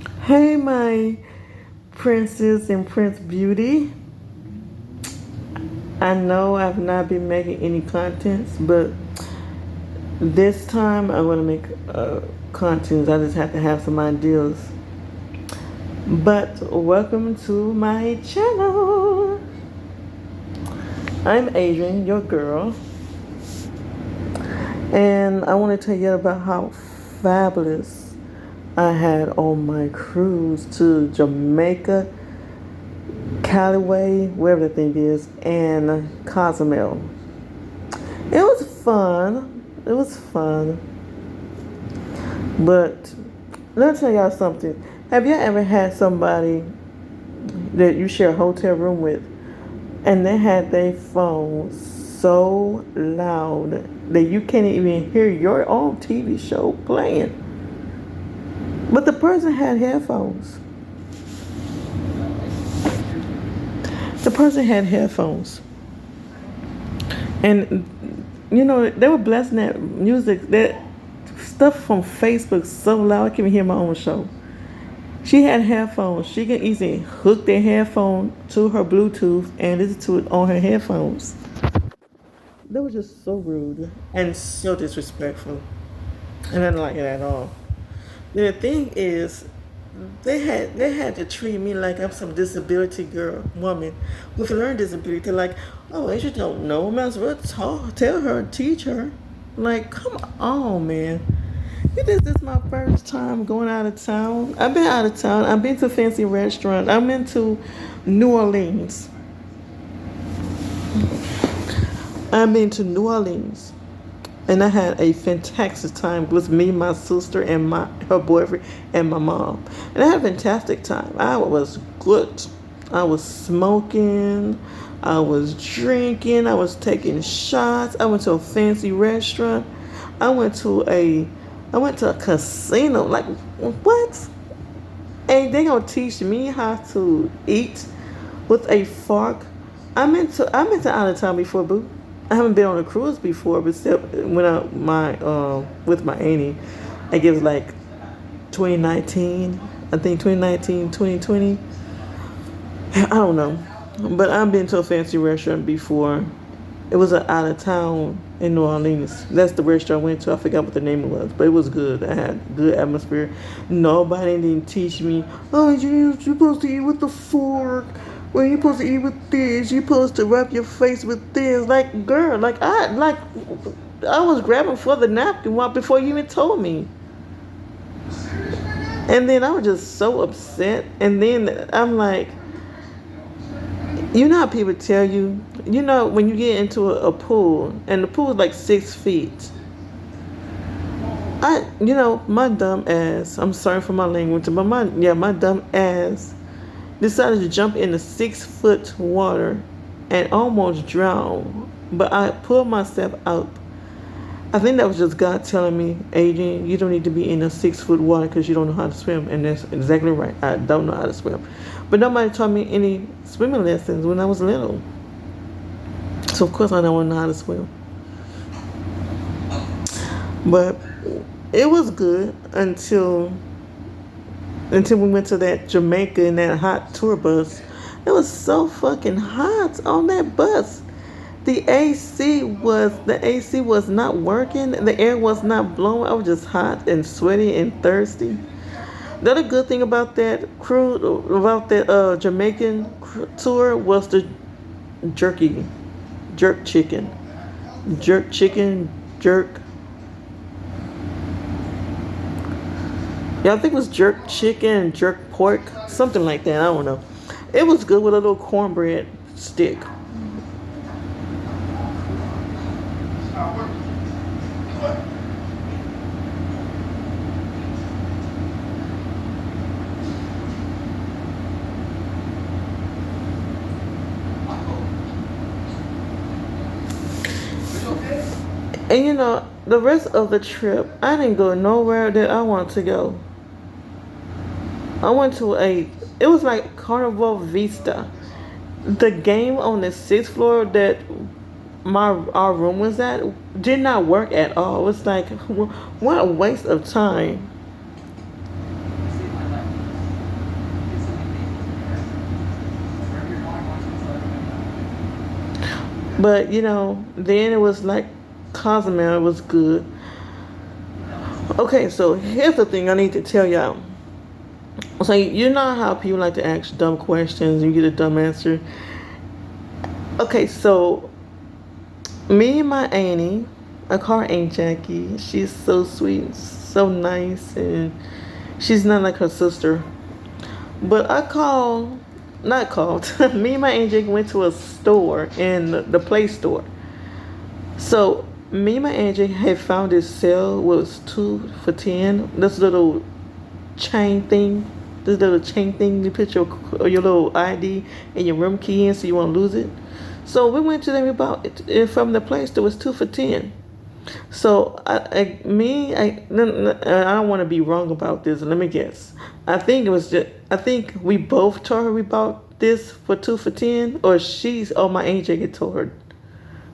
Hey, my princess and prince beauty. I know I've not been making any contents, but this time I want to make contents. I just have to have some ideas. But welcome to my channel. I'm Adrian, your girl, and I want to tell you about how fabulous I had on my cruise to Jamaica, Callaway, wherever the thing is, and Cozumel. It was fun. It was fun. But let me tell y'all something. Have you ever had somebody that you share a hotel room with and they had their phone so loud that you can't even hear your own TV show playing? But the person had headphones. The person had headphones. And they were blasting that music, that stuff from Facebook so loud I can't even hear my own show. She had headphones. She can easily hook their headphone to her Bluetooth and listen to it on her headphones. That was just so rude and so disrespectful. And I didn't like it at all. The thing is, they had to treat me like I'm some disability woman with a learning disability. Like, oh, you don't know. Might as well tell her, teach her. Like, come on, man. This is my first time going out of town. I've been out of town. I've been to fancy restaurant. I'm into New Orleans. I've been to New Orleans, and I had a fantastic time with me, my sister, and her boyfriend, and my mom. And I had a fantastic time. I was good. I was smoking. I was drinking. I was taking shots. I went to a fancy restaurant. I went to a I went to a casino. Like, what? And they gonna teach me how to eat with a fork. I'm into out of town before, boo. I haven't been on a cruise before, but except when with my auntie. I guess like 2019. I think 2019, 2020. I don't know, but I've been to a fancy restaurant before. It was an out of town in New Orleans. That's the restaurant I went to. I forgot what the name was, but it was good. I had good atmosphere. Nobody didn't teach me. Oh, you're supposed to eat with the fork. Well, you're supposed to eat with this. You're supposed to rub your face with this. Like, girl, I was grabbing for the napkin before you even told me. And then I was just so upset. And then I'm like, you know how people tell you, when you get into a pool and the pool is like 6 feet. My dumb ass, I'm sorry for my language, but my dumb ass decided to jump in the 6 foot water and almost drown. But I pulled myself out. I think that was just God telling me, Adrian, you don't need to be in a 6 foot water because you don't know how to swim. And that's exactly right. I don't know how to swim. But nobody taught me any swimming lessons when I was little. So of course I don't know how to swim. But it was good until we went to that Jamaica in that hot tour bus. It was so fucking hot on that bus. The AC was not working. The air was not blowing. I was just hot and sweaty and thirsty. The other good thing about that cruise, about that Jamaican tour, was the jerky, jerk chicken, jerk chicken, jerk. Yeah, I think it was jerk chicken and jerk pork, something like that. I don't know. It was good with a little cornbread stick. And the rest of the trip, I didn't go nowhere that I wanted to go. I went to it was like Carnival Vista. The game on the sixth floor that our room was at did not work at all. It was like, what a waste of time. But then it was like Cozumel was good. Okay, so here's the thing I need to tell y'all. So you know how people like to ask dumb questions and you get a dumb answer. Okay, so me and my auntie, I call her Aunt Jackie. She's so sweet, so nice, and she's not like her sister. But not called. Me and my Aunt Jackie went to a store in the Play Store. So me and my Aunt Jackie had found this sale was 2 for 10. This little chain thing. This little chain thing you put your little ID and your room key in so you won't lose it. So we went to them about it from the place that was 2 for 10. So I don't want to be wrong about this. Let me guess. I think we both told her we bought this for 2 for 10, or my Aunt Jackie told her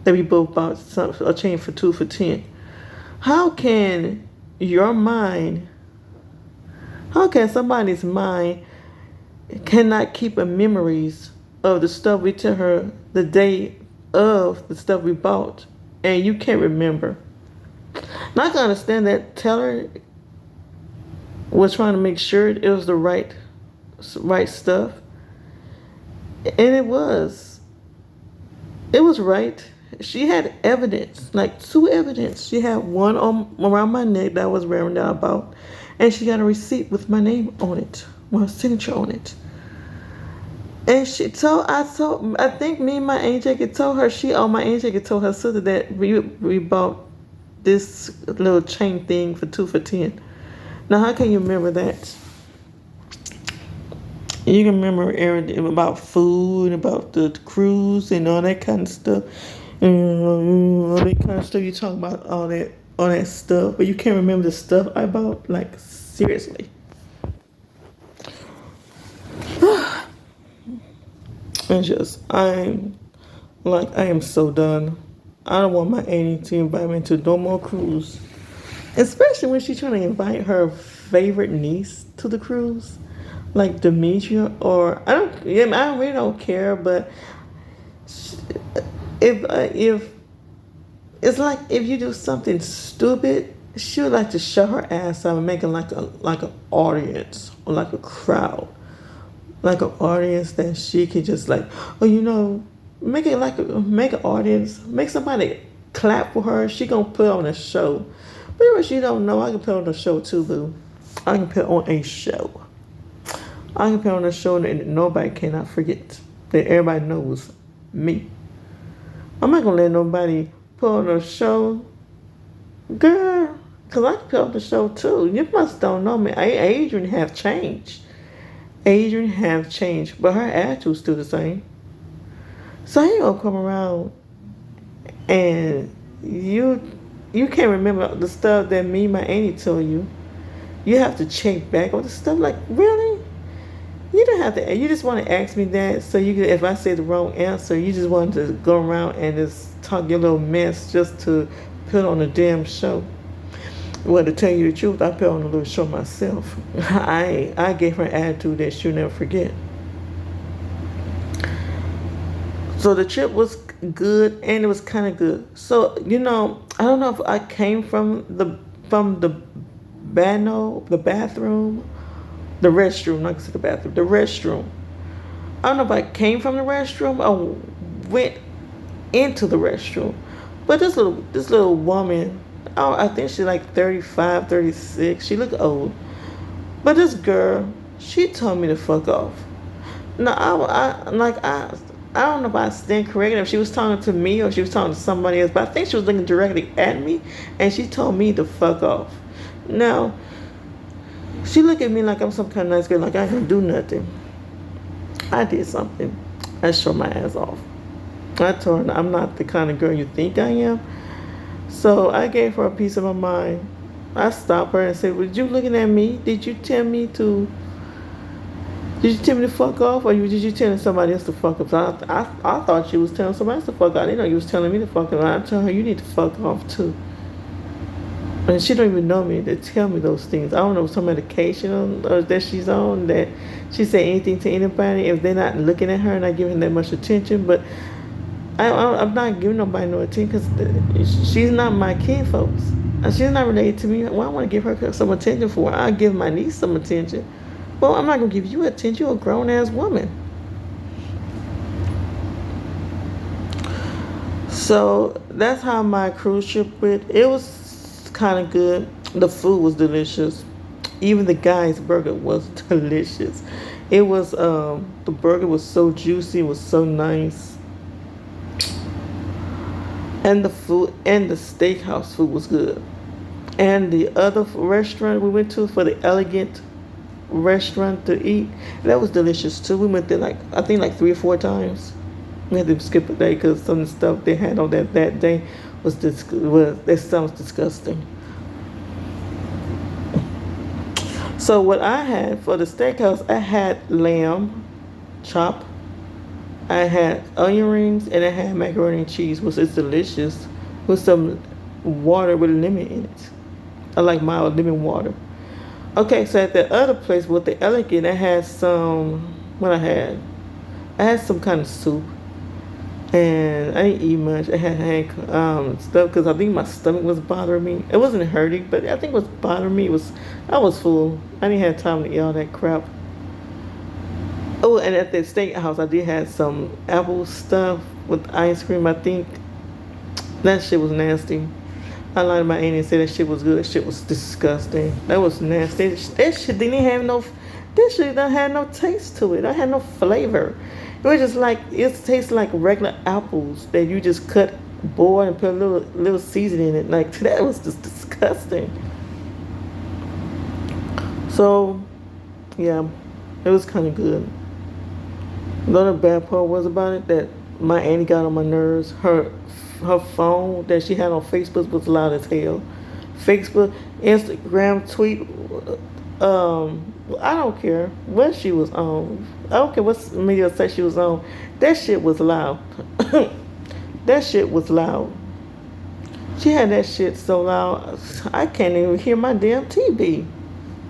that we both bought a chain for 2 for 10. How can your mind? How can somebody's mind cannot keep a memories of the stuff we tell her the day of the stuff we bought, and you can't remember? Now I can understand that teller was trying to make sure it was the right stuff, and it was right. She had evidence, like 2 evidence. She had one around my neck that I was wearing that I bought, and she got a receipt with my name on it, my signature on it. And I think me and my Aunt Jackie told her, my Aunt Jackie told her sister that we bought this little chain thing for 2 for 10. Now, how can you remember that? You can remember everything about food, about the cruise, and all that kind of stuff. All that kind of stuff. You talk about all that stuff, but you can't remember the stuff I bought. Like, seriously. I am so done. I don't want my auntie to invite me to no more cruise. Especially when she's trying to invite her favorite niece to the cruise. Like Demetria, or I really don't care, but if it's like if you do something stupid, she would like to shut her ass up and make it like an audience or like a crowd. Like an audience that she could just make it make an audience, make somebody clap for her. She gonna put on a show. But if she don't know, I can put on a show too, boo. I can put on a show. I can put on a show that nobody cannot forget. That everybody knows me. I'm not gonna let nobody put on a show, girl, because I can put on the show too. You must don't know me. Adrian have changed. But her attitude's still the same. So you gonna come around and you can't remember the stuff that me and my auntie told you. You have to check back on the stuff. Like, really? You don't have to. You just want to ask me that so you can. If I say the wrong answer, you just want to go around and just talk your little mess just to put on a damn show. Well, to tell you the truth, I put on a little show myself. I gave her an attitude that she'll never forget. So the trip was good, and it was kind of good. So I don't know if I came from the bathroom, the restroom. Not the bathroom, the restroom. I don't know if I came from the restroom or went into the restroom. But this little woman, I think she's like 35, 36. She looked old. But this girl, she told me to fuck off. Now, I don't know if I stand corrected, if she was talking to me or she was talking to somebody else, but I think she was looking directly at me, and she told me to fuck off. Now, she looked at me like I'm some kind of nice girl, like I ain't gonna do nothing. I did something. I showed my ass off. I told her I'm not the kind of girl you think I am. So I gave her a piece of my mind. I stopped her and said, "Was you looking at me? Did you tell me to fuck off, or did you tell somebody else to fuck off?" So I thought she was telling somebody else to fuck off. I didn't know you was telling me to fuck off. I told her, "You need to fuck off too." And she don't even know me to tell me those things. I don't know some medication that she's on, that she say anything to anybody if they're not looking at her and not giving that much attention. But I'm not giving nobody no attention because she's not my kid, folks. She's not related to me. Well, I want to give her some attention for her. I give my niece some attention. Well, I'm not gonna give you attention. You're a grown ass woman. So that's how my cruise ship went. It was kind of good. The food was delicious. Even the guy's burger was delicious. It was the burger was so juicy. It was so nice. And the food and the steakhouse food was good. And the other restaurant we went to for the elegant restaurant to eat, that was delicious too. We went there like I think like 3 or 4 times. We had to skip a day because some of the stuff they had on that day that sounds disgusting. So what I had for the steakhouse, I had lamb chop, I had onion rings, and I had macaroni and cheese, which is delicious, with some water with lemon in it. I like mild lemon water. Okay, so at the other place with the elegant, I had some. What I had some kind of soup, and I didn't eat much. I had stuff because I think my stomach was bothering me. It wasn't hurting, but I think it was bothering me. I was full. I didn't have time to eat all that crap. Oh, and at the steakhouse, I did have some apple stuff with ice cream. I think that shit was nasty. I lied to my auntie and said that shit was good. That shit was disgusting. That was nasty. That shit didn't have no. This shit don't have no taste to it. It had no flavor. It was just like it tastes like regular apples that you just cut, boiled, and put a little seasoning in it. Like that was just disgusting. So, yeah, it was kind of good. The other bad part was about it that my auntie got on my nerves. Her phone that she had on Facebook was loud as hell. Facebook, Instagram, tweet. I don't care what she was on. I don't care what media site she was on. That shit was loud. That shit was loud. She had that shit so loud, I can't even hear my damn TV.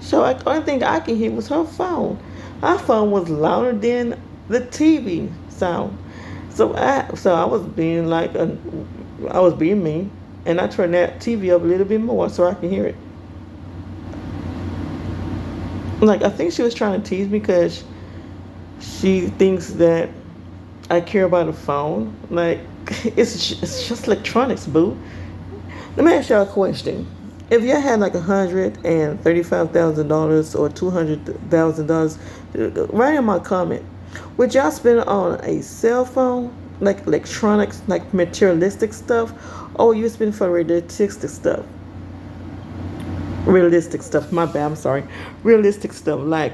So the only thing I can hear was her phone. Her phone was louder than the TV sound. So I was being I was being mean, and I turned that TV up a little bit more so I can hear it. Like I think she was trying to tease me because she thinks that I care about a phone. Like it's just electronics, boo. Let me ask y'all a question. If you had like $135,000 or $200,000, write in my comment. Would y'all spend it on a cell phone, like electronics, like materialistic stuff, or you spend for realistic stuff? Realistic stuff. My bad. I'm sorry. Realistic stuff like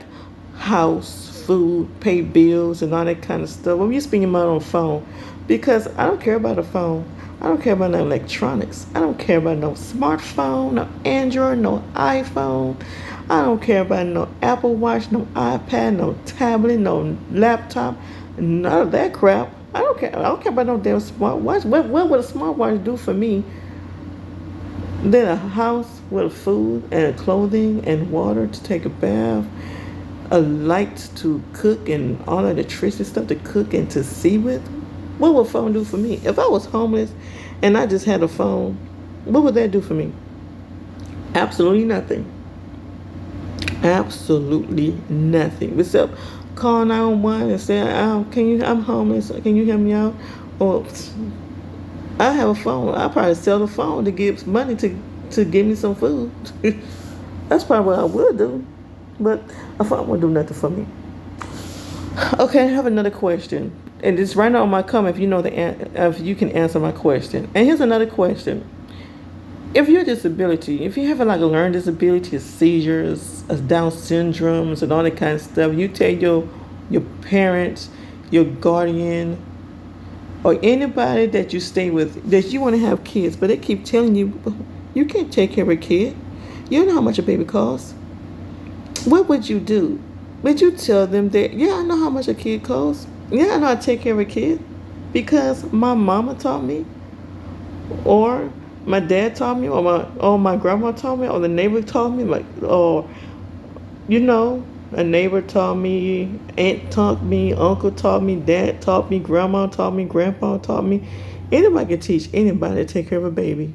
house, food, pay bills, and all that kind of stuff. When you spend your money on a phone, because I don't care about a phone. I don't care about no electronics. I don't care about no smartphone, no Android, no iPhone. I don't care about no Apple Watch, no iPad, no tablet, no laptop, none of that crap. I don't care. I don't care about no damn smartwatch. What would a smartwatch do for me? Then a house with food and clothing and water to take a bath, a light to cook and all that electricity stuff to cook and to see with. What would a phone do for me? If I was homeless and I just had a phone, what would that do for me? Absolutely nothing. Absolutely nothing. Except call 911 and say, I'm homeless. Can you help me out? Or I have a phone. I probably sell the phone to give money to give me some food. That's probably what I would do. But a phone wouldn't do nothing for me. Okay, I have another question. And just right now on my comment if you can answer my question. And here's another question. If you're a disability, if you have like a learning disability, seizures, Down syndromes, and all that kind of stuff, you tell your parents, your guardian, or anybody that you stay with that you want to have kids, but they keep telling you you can't take care of a kid. You don't know how much a baby costs. What would you do? Would you tell them that, yeah, I know how much a kid costs. Yeah, I know how to take care of a kid because my mama taught me, or my dad taught me, or my grandma taught me, or the neighbor taught me, or A neighbor taught me, aunt taught me, uncle taught me, dad taught me, grandma taught me, grandpa taught me. Anybody can teach anybody to take care of a baby.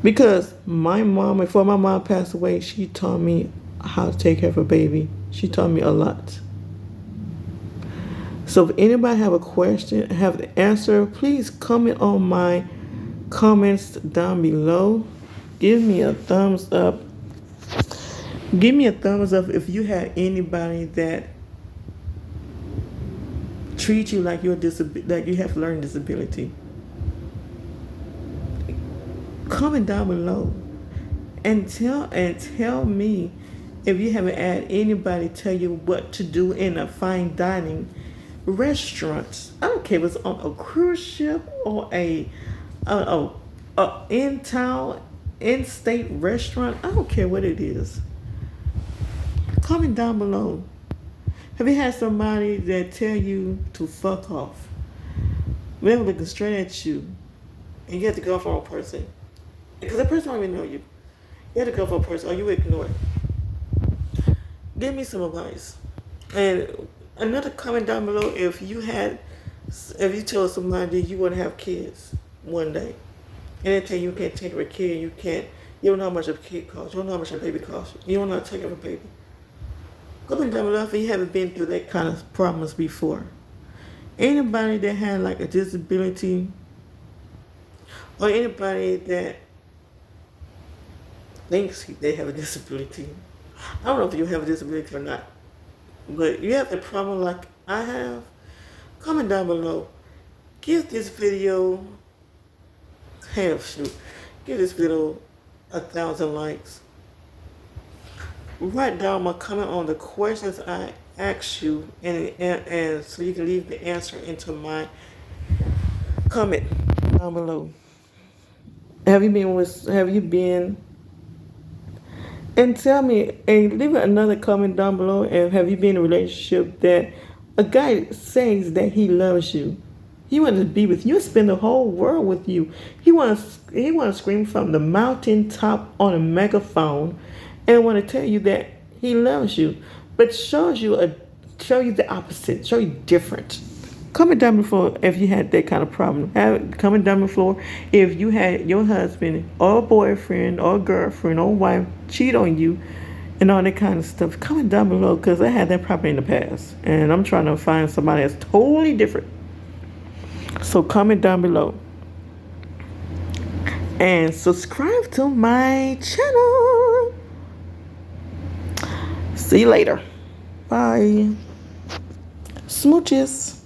Because my mom, before my mom passed away, she taught me how to take care of a baby. She taught me a lot. So if anybody have a question, have the answer, please comment on my comments down below. Give me a thumbs up. Give me a thumbs up if you had anybody that treat you like like you have learning disability. Comment down below and tell me if you haven't had anybody tell you what to do in a fine dining restaurant. I don't care if it's on a cruise ship or a in-town, in-state restaurant. I don't care what it is. Comment down below. Have you had somebody that tell you to fuck off? They're looking straight at you, and you have to go for a person because the person don't even know you. You have to go for a person, or you ignore it. Give me some advice. And another comment down below if you tell somebody you want to have kids one day, and they tell you can't take care of a kid, you don't know how much a kid costs, you don't know how much a baby costs, you don't know how to take care of a baby. Comment down below if you haven't been through that kind of problems before. Anybody that had like a disability, or anybody that thinks they have a disability. I don't know if you have a disability or not, but you have a problem like I have, comment down below. Give this video, give this video 1,000 likes. Write down my comment on the questions I asked you, and so you can leave the answer into my comment down below. Have you been, and tell me, and leave another comment down below, and have you been in a relationship that a guy says that he loves you? He wants to be with you, spend the whole world with you. He wants to scream from the mountaintop on a megaphone and want to tell you that he loves you, but show you the opposite, show you different. Comment down below if you had that kind of problem. Comment down below if you had your husband or boyfriend or girlfriend or wife cheat on you and all that kind of stuff. Comment down below, because I had that problem in the past, and I'm trying to find somebody that's totally different. So comment down below and subscribe to my channel. See you later. Bye. Smooches.